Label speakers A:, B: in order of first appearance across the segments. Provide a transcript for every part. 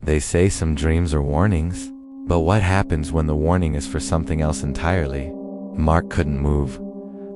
A: They say some dreams are warnings, but what happens when the warning is for something else entirely? Mark couldn't move,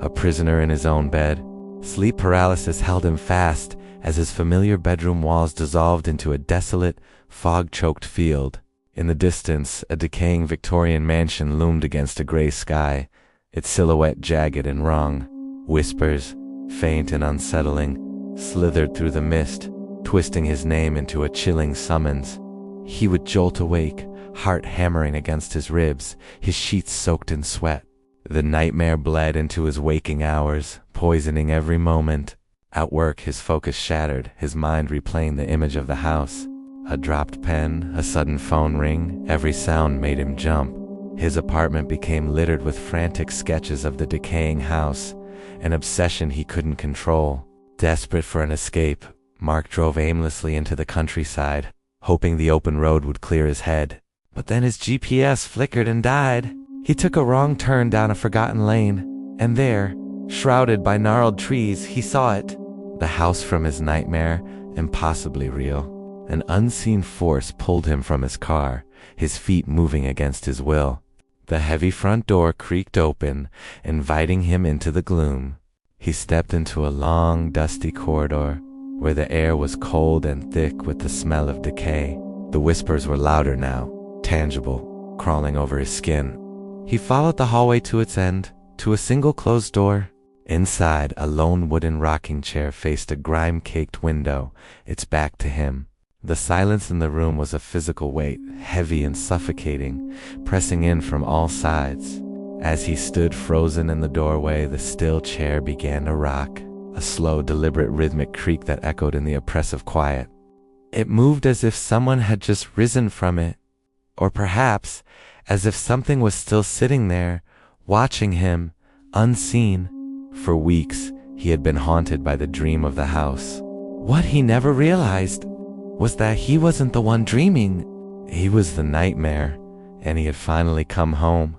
A: a prisoner in his own bed. Sleep paralysis held him fast as his familiar bedroom walls dissolved into a desolate, fog-choked field. In the distance, a decaying Victorian mansion loomed against a gray sky, its silhouette jagged and wrong. Whispers, faint and unsettling, slithered through the mist, twisting his name into a chilling summons. He would jolt awake, heart hammering against his ribs, his sheets soaked in sweat. The nightmare bled into his waking hours, poisoning every moment. At work, his focus shattered, his mind replaying the image of the house. A dropped pen, a sudden phone ring, every sound made him jump. His apartment became littered with frantic sketches of the decaying house, an obsession he couldn't control. Desperate for an escape, Mark drove aimlessly into the countryside, hoping the open road would clear his head. But then his GPS flickered and died. He took a wrong turn down a forgotten lane, and there, shrouded by gnarled trees, he saw it. The house from his nightmare, impossibly real. An unseen force pulled him from his car, his feet moving against his will. The heavy front door creaked open, inviting him into the gloom. He stepped into a long, dusty corridor, where the air was cold and thick with the smell of decay. The whispers were louder now, tangible, crawling over his skin. He followed the hallway to its end, to a single closed door. Inside, a lone wooden rocking chair faced a grime-caked window, its back to him. The silence in the room was a physical weight, heavy and suffocating, pressing in from all sides. As he stood frozen in the doorway, the still chair began to rock, a slow, deliberate rhythmic creak that echoed in the oppressive quiet. It moved as if someone had just risen from it, or perhaps as if something was still sitting there, watching him, unseen. For weeks, he had been haunted by the dream of the house. What he never realized was that he wasn't the one dreaming. He was the nightmare, and he had finally come home.